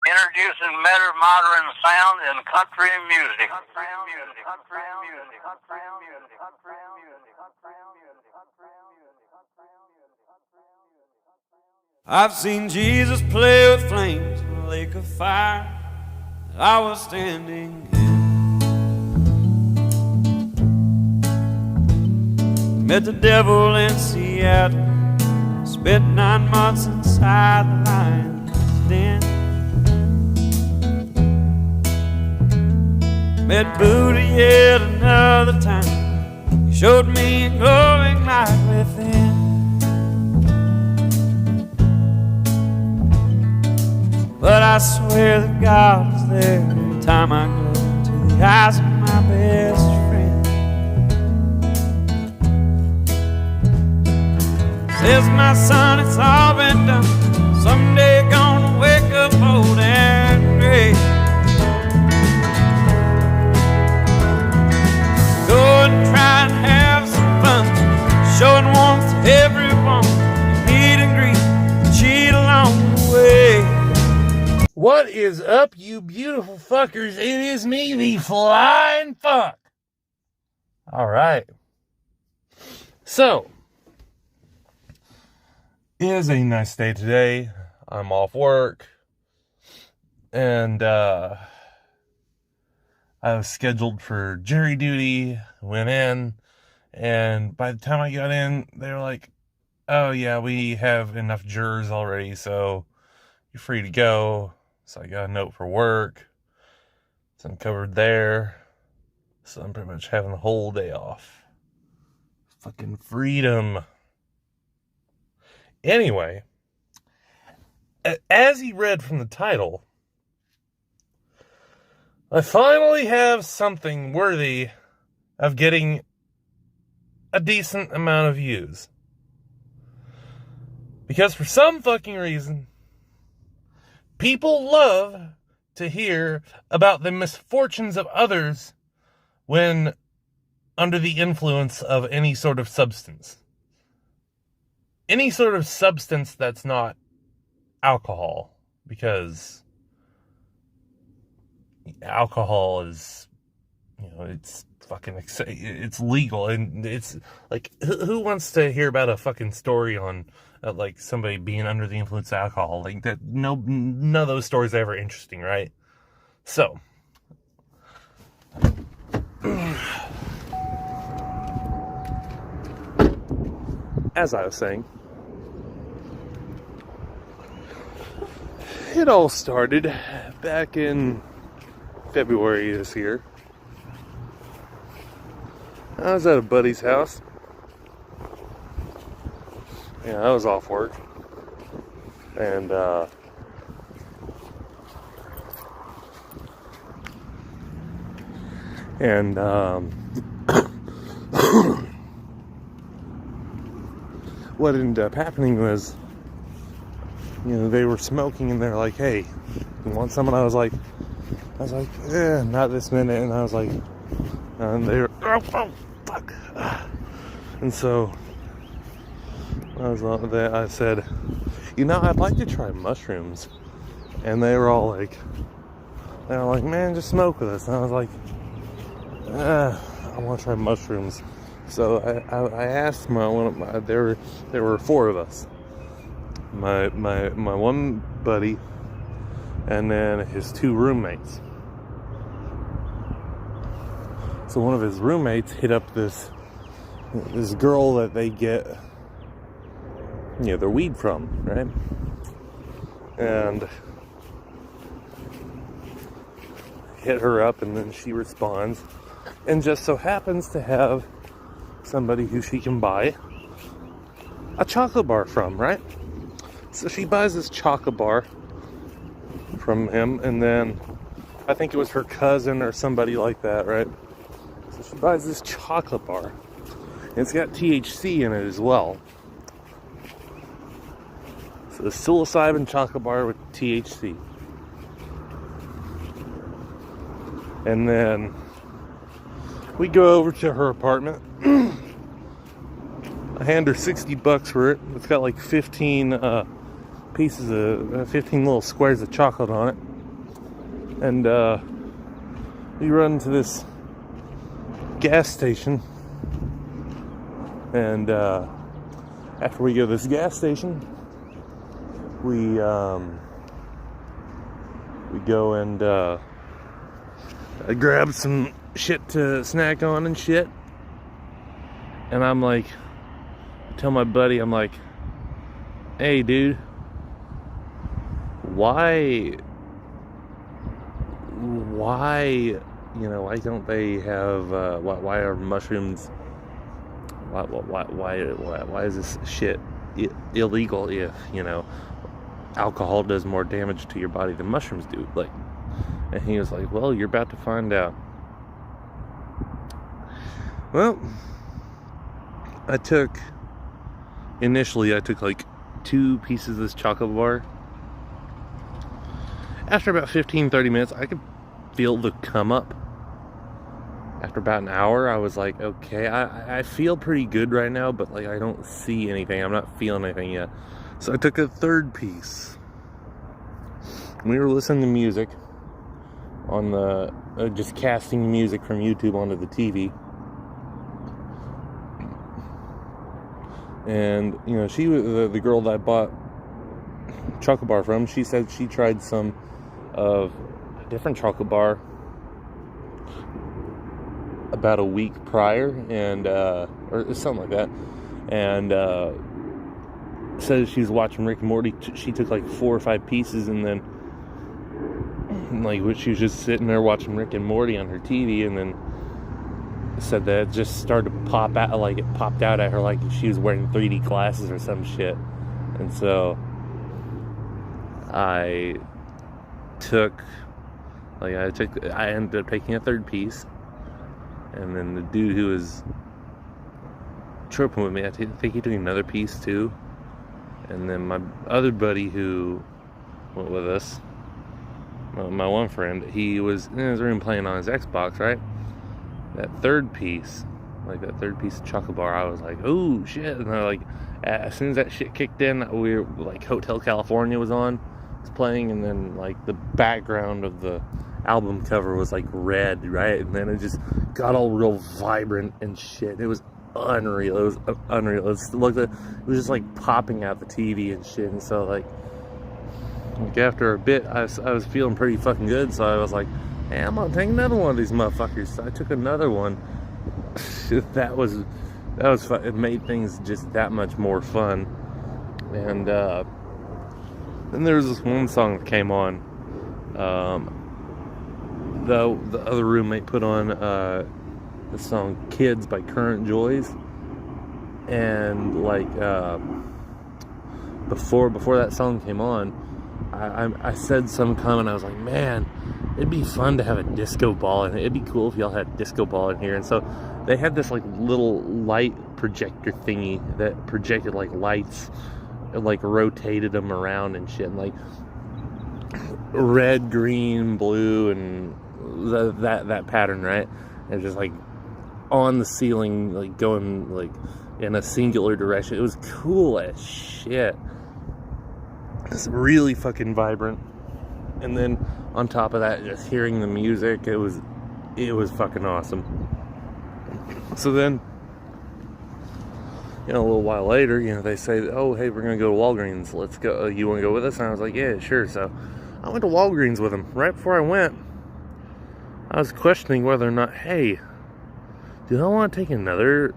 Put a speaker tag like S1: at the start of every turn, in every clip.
S1: Introducing better modern sound in country music.
S2: I've seen Jesus play with flames in a lake of fire that I was standing in. Met the devil in Seattle, spent 9 months inside the lion's den. Met Buddha yet another time, he showed me a glowing light within. But I swear that God is there every time I look into the eyes of my best friend. Says, my son, it's all been done. Someday you're gonna wake up old and gray. Go and try and have some fun, showing warmth to everyone. Meet and greet, cheat along the way.
S3: What is up, you beautiful fuckers? It is me, the Flying Fuck. Alright. So, it is a nice day today. I'm off work. And, I was scheduled for jury duty. Went in. And by the time I got in, they were like, oh yeah, we have enough jurors already, so you're free to go. So I got a note for work. So I'm covered there. So I'm pretty much having the whole day off. Fucking freedom. Anyway, as he read from the title, I finally have something worthy of getting a decent amount of views. Because for some fucking reason, people love to hear about the misfortunes of others when under the influence of any sort of substance. Any sort of substance that's not alcohol. Because alcohol is, it's fucking, it's legal. And it's like, who wants to hear about a fucking story on like somebody being under the influence of alcohol? Like that, none of those stories are ever interesting, right? So, as I was saying, it all started back in February this year. I was at a buddy's house. Yeah, I was off work. And, what ended up happening was, they were smoking and they're like, hey, you want some? And I was like, not this minute. And I was like, and they were, oh, fuck. And so, I said, I'd like to try mushrooms. And they were like, man, just smoke with us. And I was like, I want to try mushrooms. So I asked there were 4 of us. My one buddy, and then his 2 roommates. So one of his roommates hit up this girl that they get, their weed from, right? And hit her up, and then she responds, and just so happens to have somebody who she can buy a chocolate bar from, right? So she buys this chocolate bar from him, and then I think it was her cousin or somebody like that, right? So she buys this chocolate bar. And it's got THC in it as well. So the psilocybin chocolate bar with THC. And then we go over to her apartment. I hand her $60 for it. It's got like 15 pieces of 15 little squares of chocolate on it. And we run to this gas station, and after we go to this gas station, we go and grab some shit to snack on and shit. And I'm like, tell my buddy, I'm like, hey dude, why, why don't they have, why are mushrooms, why is this shit illegal if, alcohol does more damage to your body than mushrooms do? Like, and he was like, well, you're about to find out. Well, initially I took like 2 pieces of this chocolate bar. After about 15-30 minutes, I could feel the come up. After about an hour, I was like, okay, I feel pretty good right now, but like I don't see anything. I'm not feeling anything yet. So I took a 3rd piece. We were listening to music on the, just casting music from YouTube onto the TV. And, she was the girl that I bought chocolate bar from. She said she tried some of a different chocolate bar about a week prior, and or something like that, and said she was watching Rick and Morty. She took like 4 or 5 pieces, and then like she was just sitting there watching Rick and Morty on her TV, and then said that it just started to pop out, like it popped out at her like she was wearing 3D glasses or some shit. And so I ended up taking a 3rd piece, and then the dude who was tripping with me, I think he took another piece too. And then my other buddy who went with us, my one friend, he was in his room playing on his Xbox, right? That 3rd piece, like that 3rd piece of chocolate bar, I was like, oh shit. And like, as soon as that shit kicked in, we were like, Hotel California was playing, and then like the background of the album cover was like red, right? And then it just got all real vibrant and shit. It was unreal. It was unreal. It was just like popping out the TV and shit. And so like after a bit, I was feeling pretty fucking good. So I was like, hey, I'm gonna take another one of these motherfuckers. So I took another one. that was fun. It made things just that much more fun. And then there was this one song that came on. The other roommate put on the song "Kids" by Current Joys, and like before that song came on, I said some comment. I was like, man, it'd be fun to have a disco ball in it. It'd be cool if y'all had a disco ball in here. And so they had this like little light projector thingy that projected like lights, like rotated them around and shit, and like red, green, blue, and that pattern, right? And just like on the ceiling, like going like in a singular direction. It was cool as shit. It's really fucking vibrant. And then on top of that, just hearing the music, it was fucking awesome. So then, a little while later, they say, oh, hey, we're going to go to Walgreens. Let's go. You want to go with us? And I was like, yeah, sure. So I went to Walgreens with them. Right before I went, I was questioning whether or not, hey, do I want to take another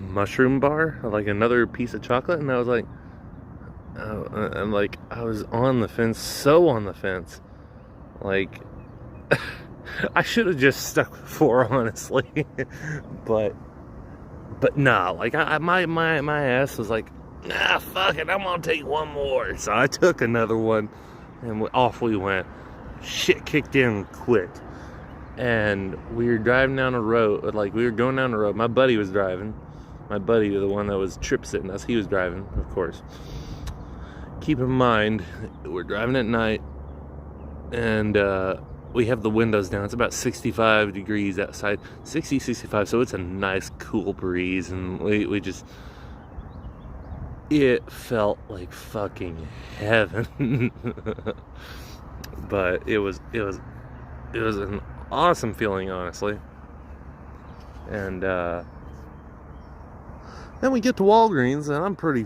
S3: mushroom bar, like another piece of chocolate? And I was like, and like, I was on the fence, so on the fence. Like, I should have just stuck with 4, honestly. but nah, like my ass was like, nah, fuck it, I'm gonna take one more. So I took another one, and off we went. Shit kicked in quick, and we were driving down the road. Like, we were going down the road. My buddy was driving. My buddy, the one that was trip sitting us, he was driving, of course. Keep in mind, we're driving at night, and we have the windows down. It's about 65 degrees outside, 60, 65, so it's a nice cool breeze, and we just it felt like fucking heaven. But it was an awesome feeling, honestly. And then we get to Walgreens, and I'm pretty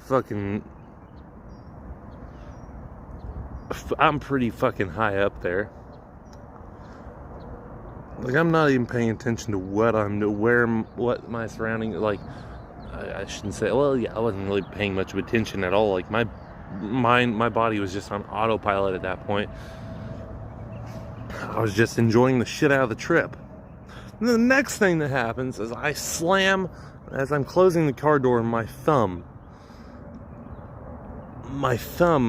S3: fucking high up there. Like, I'm not even paying attention to what my surroundings, like, I shouldn't say, well, yeah, I wasn't really paying much of attention at all. Like, my body was just on autopilot at that point. I was just enjoying the shit out of the trip. And the next thing that happens is I slam, as I'm closing the car door, my thumb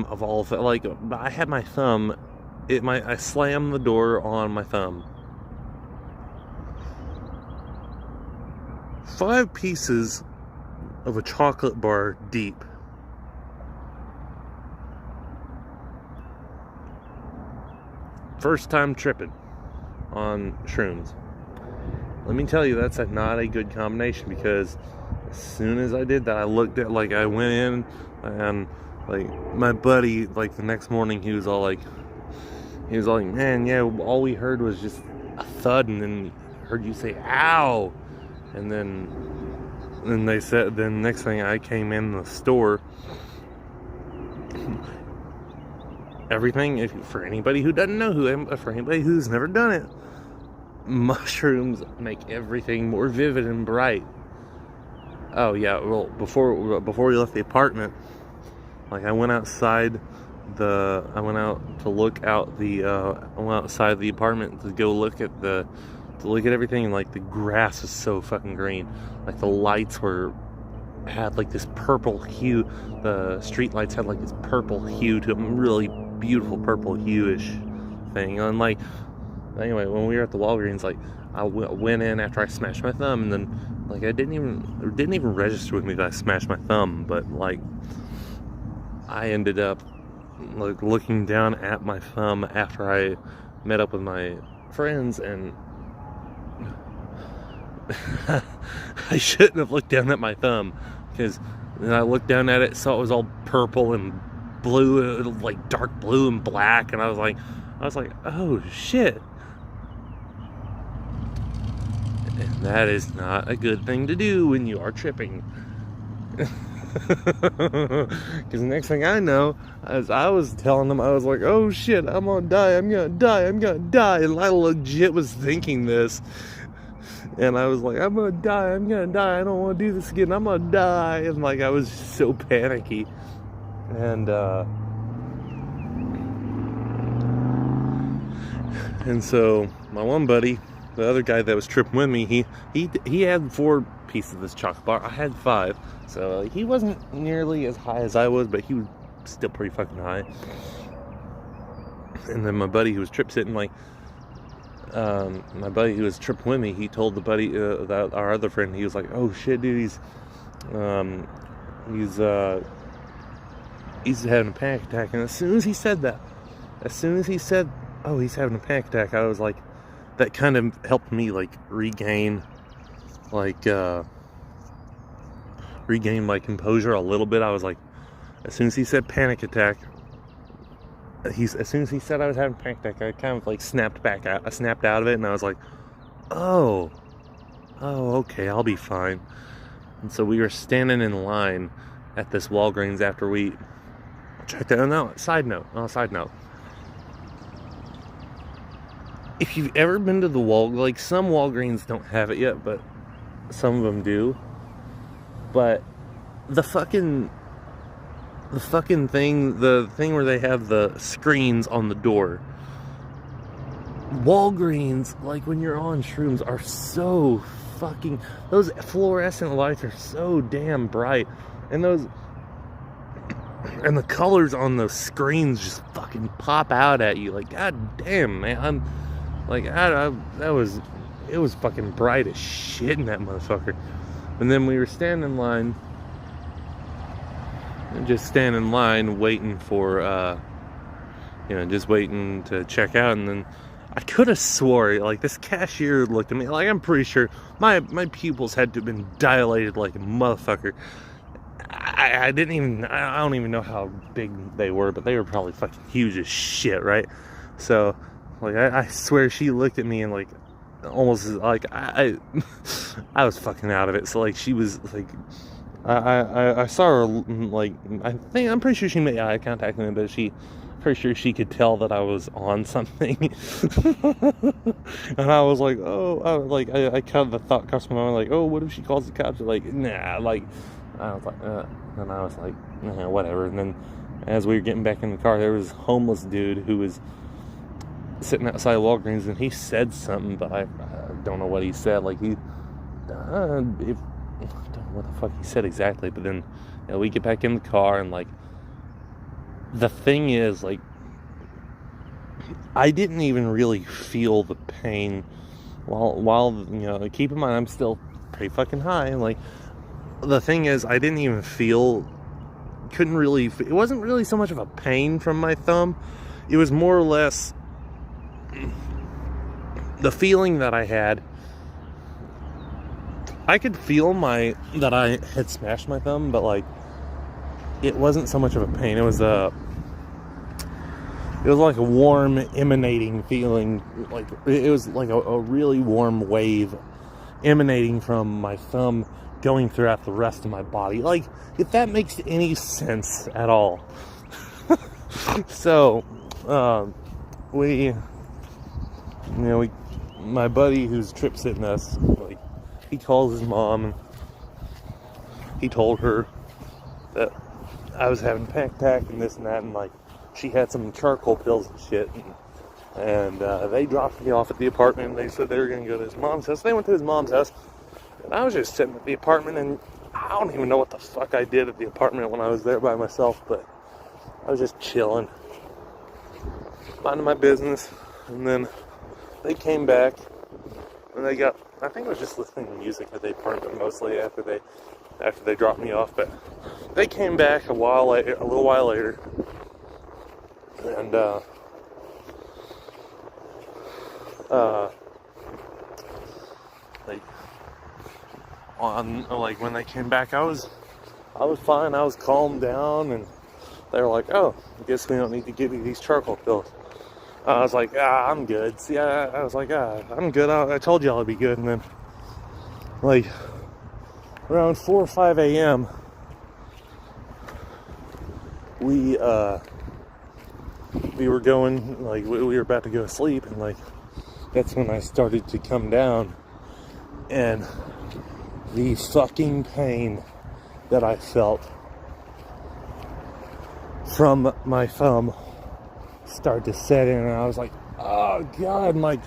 S3: of all of it, like, I had my thumb, I slammed the door on my thumb. 5 pieces of a chocolate bar deep. First time tripping on shrooms. Let me tell you, that's not a good combination, because as soon as I did that, I looked at, like, I went in, and, like, my buddy, like, the next morning, he was all like, man, yeah, all we heard was just a thud, and then heard you say, ow, and then they said, then next thing I came in the store, everything, for anybody who doesn't know, for anybody who's never done it, mushrooms make everything more vivid and bright. Oh yeah, well, before we left the apartment, like, I went outside the apartment to go look at everything, and, like, the grass is so fucking green. Like, the lights had like this purple hue. The street lights had like this purple hue to them, really beautiful purple hue-ish thing. And, like, anyway, when we were at the Walgreens, like, I went in after I smashed my thumb, and then, like, it didn't even register with me that I smashed my thumb, but, like, I ended up, like, looking down at my thumb after I met up with my friends, and I shouldn't have looked down at my thumb, because then I looked down at it, saw it was all purple and blue, like dark blue and black, and I was like, oh shit. And that is not a good thing to do when you are tripping. Because the next thing I know, as I was telling them, I was like, oh shit, I'm gonna die, I'm gonna die. And I legit was thinking this. And I was like, I'm gonna die, I don't want to do this again, I'm gonna die. And, like, I was so panicky. And so my one buddy, the other guy that was tripping with me, he had 4 pieces of this chocolate bar. I had 5, so he wasn't nearly as high as I was, but he was still pretty fucking high. And then my buddy who was trip sitting, like, my buddy who was tripping with me, he told the buddy, our other friend, he was like, oh shit, dude, he's having a panic attack. And as soon as he said, oh, he's having a panic attack, I was like, that kind of helped me, like, regain my composure a little bit. I was like, as soon as he said panic attack, as soon as he said I was having a panic attack, I kind of, like, snapped out of it, and I was like, oh, okay, I'll be fine. And so we were standing in line at this Walgreens after we checked out. No, side note. If you've ever been to the like, some Walgreens don't have it yet, but some of them do. But the thing where they have the screens on the door, Walgreens, like, when you're on shrooms, are so fucking, those fluorescent lights are so damn bright, and the colors on those screens just fucking pop out at you. Like, god damn, man, it was fucking bright as shit in that motherfucker. And then we were standing in line, waiting for, just waiting to check out. And then I could have swore, like, this cashier looked at me, like, I'm pretty sure my pupils had to have been dilated like a motherfucker. I didn't even, I don't even know how big they were, but they were probably fucking huge as shit, right? So, like, I swear she looked at me and, like, almost like, I was fucking out of it. So, like, she was, like, I saw her, like, I'm pretty sure she made eye contact with me, but pretty sure she could tell that I was on something. And I was like, I kind of the thought crossed my mind, like, oh, what if she calls the cops? Like, nah, like, I was like, and I was like, nah, whatever. And then as we were getting back in the car, there was a homeless dude who was sitting outside Walgreens, and he said something, but I don't know what he said. Like, I don't know what the fuck he said exactly, but then, you know, we get back in the car, and, like, the thing is, like, I didn't even really feel the pain while you know, keep in mind, I'm still pretty fucking high, and, like, the thing is, I didn't even it wasn't really so much of a pain from my thumb. It was more or less the feeling that I had. I could feel that I had smashed my thumb, but, like, it wasn't so much of a pain. It was like a warm, emanating feeling. Like, it was like a really warm wave emanating from my thumb, going throughout the rest of my body. Like, if that makes any sense at all. So, my buddy who's trip sitting us, like, he calls his mom, and he told her that I was having panic attack and this and that, and, like, she had some charcoal pills and shit, and they dropped me off at the apartment, and they said they were going to go to his mom's house. They went to his mom's house, and I was just sitting at the apartment, and I don't even know what the fuck I did at the apartment when I was there by myself, but I was just chilling, minding my business. And then they came back, and I think I was just listening to music at the apartment mostly after they dropped me off, but they came back a little while later, and when they came back, I was fine. I was calmed down, and they were like, "Oh, I guess we don't need to give you these charcoal pills." I was like, I'm good. See, I was like, I'm good. I told you I'll be good. And then, like, around 4 or 5 a.m., we were going, like, we were about to go to sleep, and, like, that's when I started to come down, and the fucking pain that I felt from my thumb started to set in, and I was like, oh god, and, like,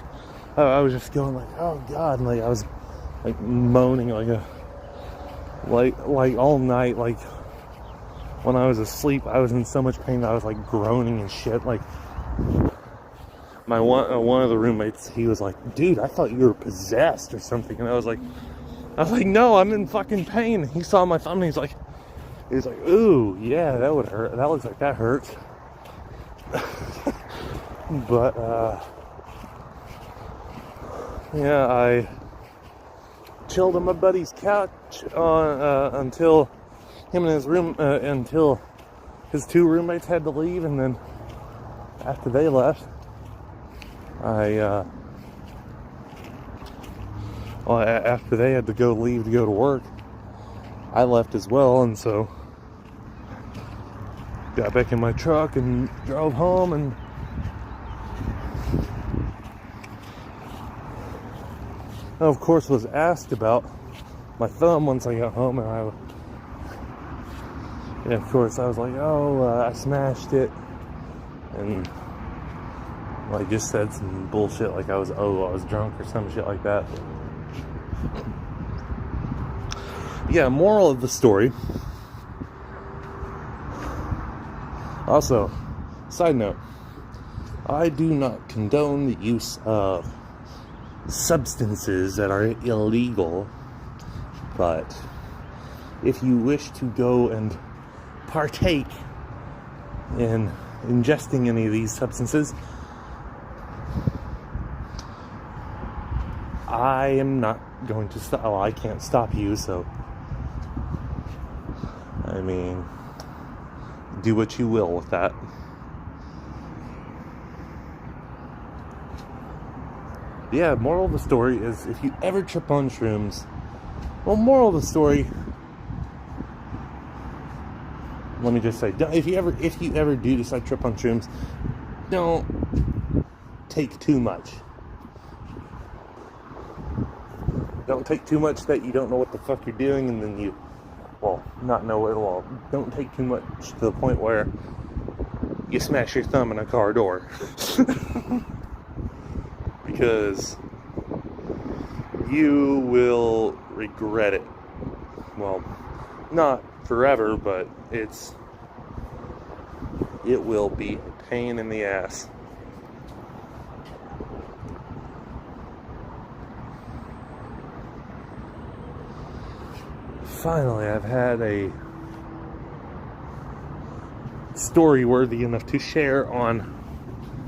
S3: I was just going like, oh god, and, like, I was, like, moaning like all night. Like, when I was asleep, I was in so much pain that I was, like, groaning and shit. Like, my one of the roommates, he was like, dude, I thought you were possessed or something, and I was like, no, I'm in fucking pain. He saw my thumb, and he's like, ooh, yeah, that would hurt. That looks like that hurts. But, yeah, I chilled on my buddy's couch until him and until his two roommates had to leave, and then after they left, after they had to leave to go to work, I left as well, and so got back in my truck and drove home, and I, of course, was asked about my thumb once I got home, and of course, I was like, I smashed it, and I just said some bullshit like I was drunk or some shit like that. Yeah, moral of the story. Also, side note, I do not condone the use of substances that are illegal, but if you wish to go and partake in ingesting any of these substances, I am not going to stop. Well, I can't stop you, so I mean, do what you will with that. Yeah, moral of the story is if you ever trip on shrooms, well, moral of the story, let me just say, if you ever do decide to trip on shrooms, don't take too much. Don't take too much that you don't know what the fuck you're doing, and then you, well, not know it at all. Don't take too much to the point where you smash your thumb in a car door. Because you will regret it. Well, not forever, but it will be a pain in the ass. Finally, I've had a story worthy enough to share on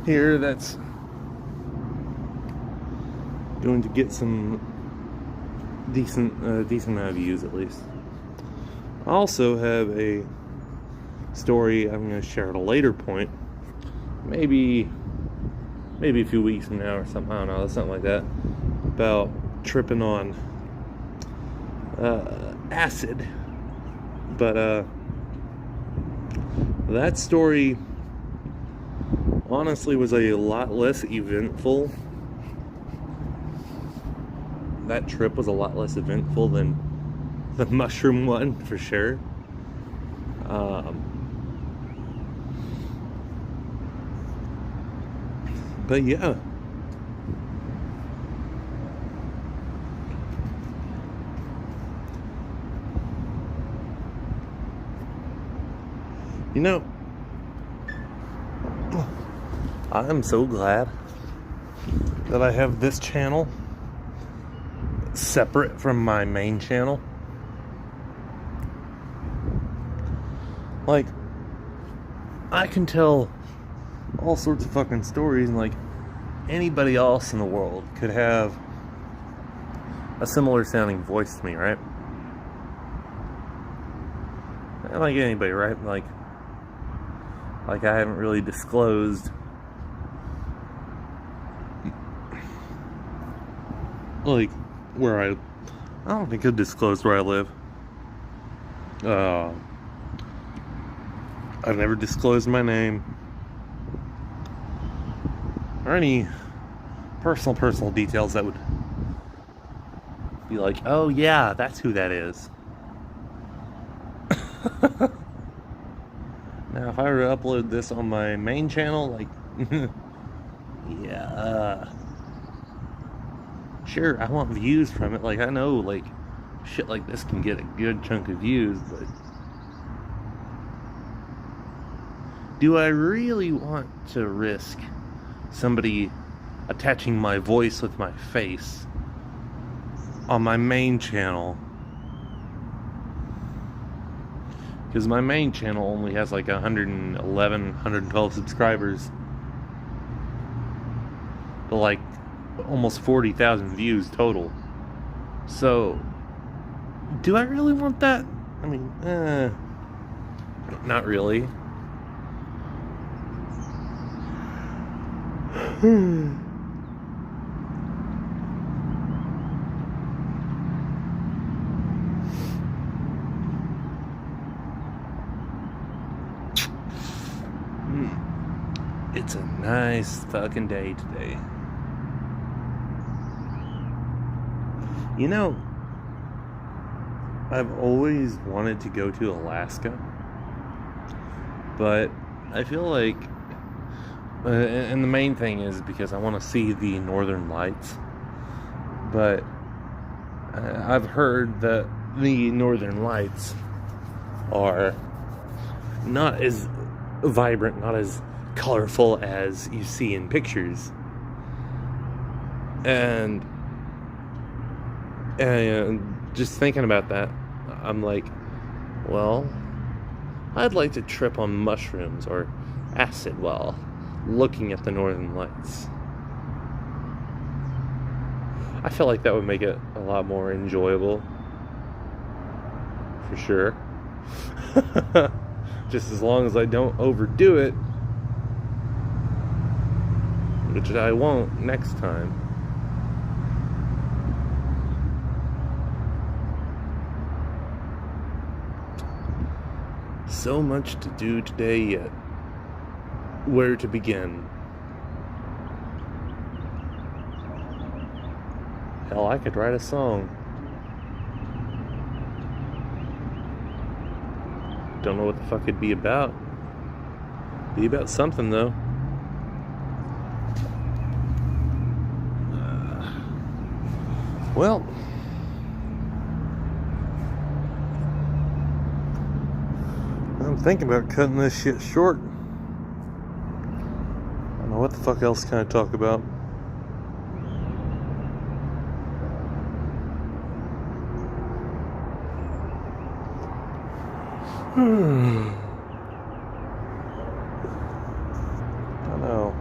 S3: here that's going to get some decent amount of views at least. I also have a story I'm going to share at a later point, maybe a few weeks from now or something. I don't know, something like that, about tripping on acid. But that story honestly was a lot less eventful. That trip was a lot less eventful than the mushroom one, for sure. But yeah. You know, I am so glad that I have this channel separate from my main channel. Like, I can tell all sorts of fucking stories, and like anybody else in the world could have a similar sounding voice to me, right? Like anybody, right? Like I haven't really disclosed like where I don't think I've disclosed where I live. I've never disclosed my name or any personal details that would be like, oh yeah, that's who that is. Now, if I were to upload this on my main channel, like, yeah, sure, I want views from it. Like, I know, like, shit like this can get a good chunk of views, but do I really want to risk somebody attaching my voice with my face on my main channel? Because my main channel only has like 111, 112 subscribers, but like almost 40,000 views total. So, do I really want that? I mean, not really. It's a nice fucking day today. You know, I've always wanted to go to Alaska, but I feel like, and the main thing is because I want to see the Northern Lights, but I've heard that the Northern Lights are not as vibrant, not as colorful as you see in pictures. And just thinking about that, I'm like, well, I'd like to trip on mushrooms or acid while looking at the Northern Lights. I feel like that would make it a lot more enjoyable, for sure. Just as long as I don't overdo it, which I won't next time. So much to do today yet. Where to begin? Hell, I could write a song. Don't know what the fuck it'd be about. Be about something though. Well, I'm thinking about cutting this shit short. I don't know what the fuck else can I talk about. I don't know.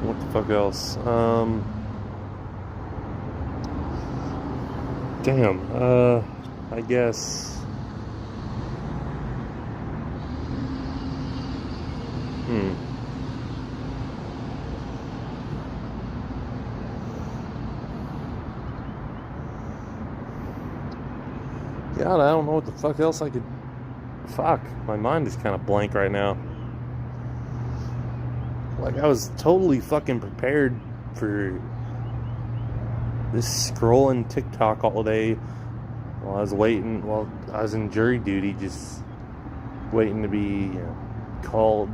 S3: What the fuck else? I guess. God, I don't know what the fuck else I could. Fuck, my mind is kind of blank right now. Like, I was totally fucking prepared for this scrolling TikTok all day while I was waiting, while I was in jury duty, just waiting to be, you know, called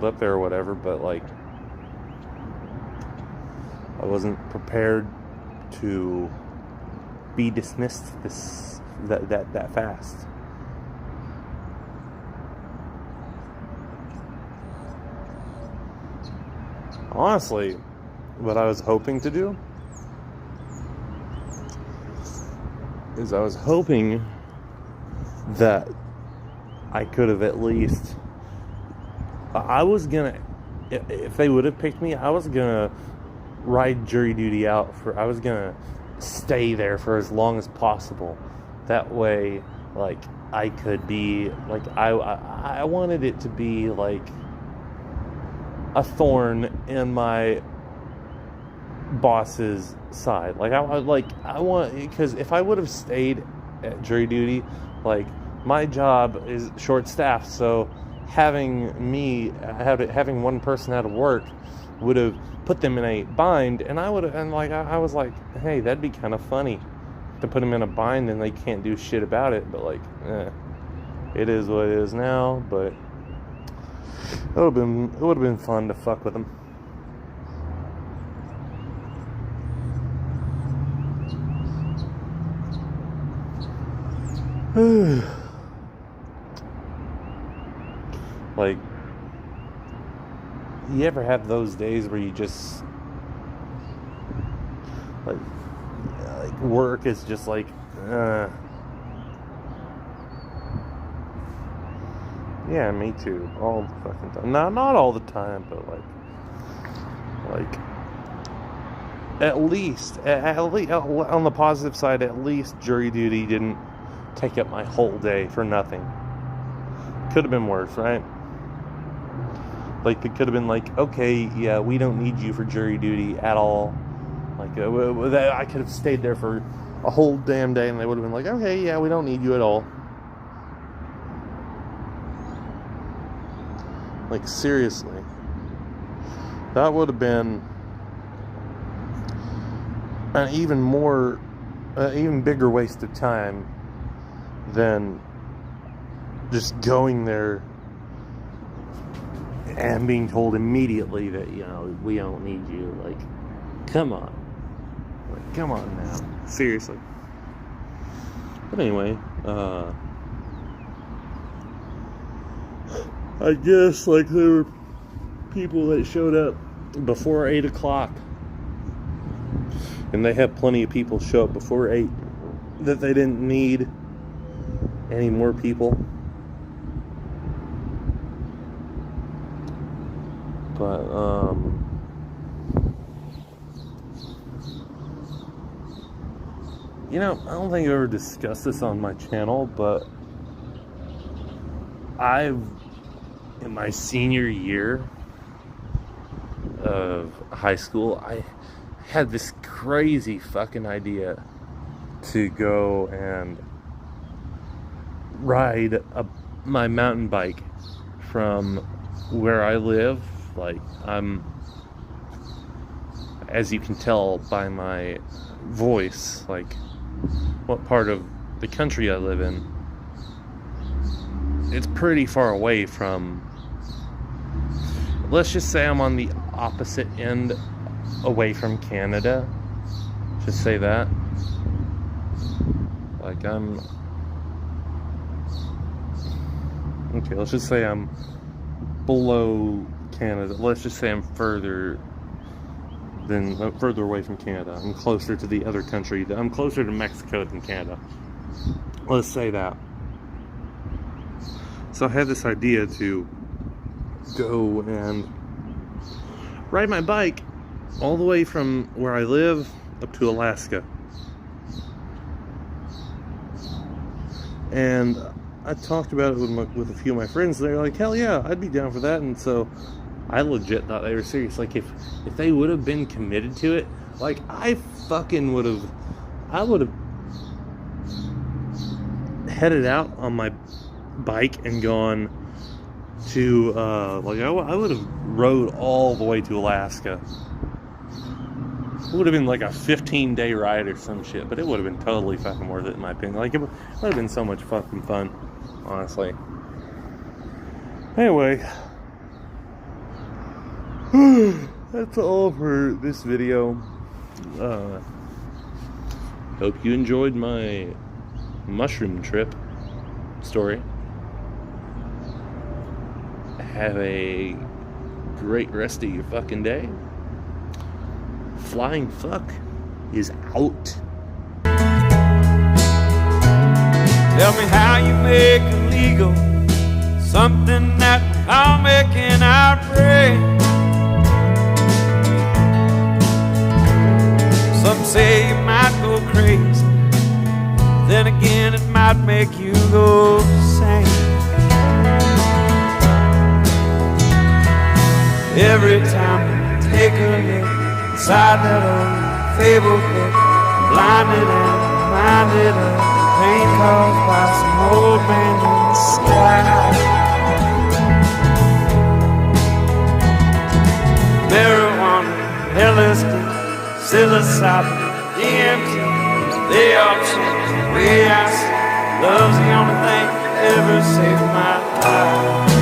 S3: up there or whatever, but like, I wasn't prepared to be dismissed that fast. Honestly, what I was hoping to do is I was hoping that I could have at least, I was gonna, if they would have picked me, I was gonna ride jury duty out I was gonna stay there for as long as possible. That way, like, I could be, like, I wanted it to be like a thorn in my boss's side. Like, I want, because if I would have stayed at jury duty, like, my job is short-staffed, so having one person out of work would have put them in a bind, and I was like, hey, that'd be kind of funny to put them in a bind and they can't do shit about it, but like, it is what it is now. But it would have been fun to fuck with them. Like, you ever have those days where you just like work is just like yeah, me too, all the fucking time. Not all the time, but like at least on the positive side, at least jury duty didn't take up my whole day for nothing. Could have been worse, right? Like, it could have been like, okay, yeah, we don't need you for jury duty at all. Like, I could have stayed there for a whole damn day, and they would have been like, okay, yeah, we don't need you at all. Like, seriously. That would have been an even bigger waste of time than just going there and being told immediately that, you know, we don't need you. Like, come on. Like, come on now. Seriously. But anyway, I guess, like, there were people that showed up before 8 o'clock. And they had plenty of people show up before 8 that they didn't need any more people. But, You know, I don't think I've ever discussed this on my channel, but in my senior year of high school, I had this crazy fucking idea to go and ride my mountain bike from where I live. Like, as you can tell by my voice, like what part of the country I live in, it's pretty far away from, let's just say I'm on the opposite end away from Canada. Just say that. Like okay, let's just say I'm below Canada. Let's just say I'm further away from Canada. I'm closer to the other country. I'm closer to Mexico than Canada. Let's say that. So I had this idea to go and ride my bike all the way from where I live up to Alaska. And I talked about it with a few of my friends. They're like, hell yeah, I'd be down for that. And so I legit thought they were serious. Like, if they would have been committed to it, like, I would have headed out on my bike and gone to, I would have rode all the way to Alaska. It would have been like a 15-day ride or some shit, but it would have been totally fucking worth it in my opinion. Like, it would have been so much fucking fun, honestly. Anyway, that's all for this video. Hope you enjoyed my mushroom trip story. Have a great rest of your fucking day. Flying fuck is out.
S2: Tell me how you make illegal something that I'll make an outrage. Some say you might go crazy, then again it might make you go insane. Every time you take a look inside that old fable book, I'm blinded and reminded of the pain caused by some old man in the sky. Marijuana, LSD, psilocybin, DMT, they all change the way I see. Love's the only thing that ever saved my life.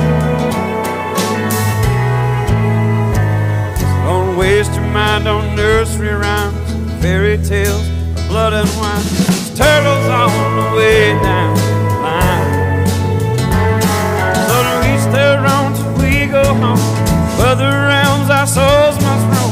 S2: Don't waste your mind on nursery rhymes, fairy tales, or blood and wine. There's turtles on the way down the line. So to each their own till we go home. Further realms our souls must roam.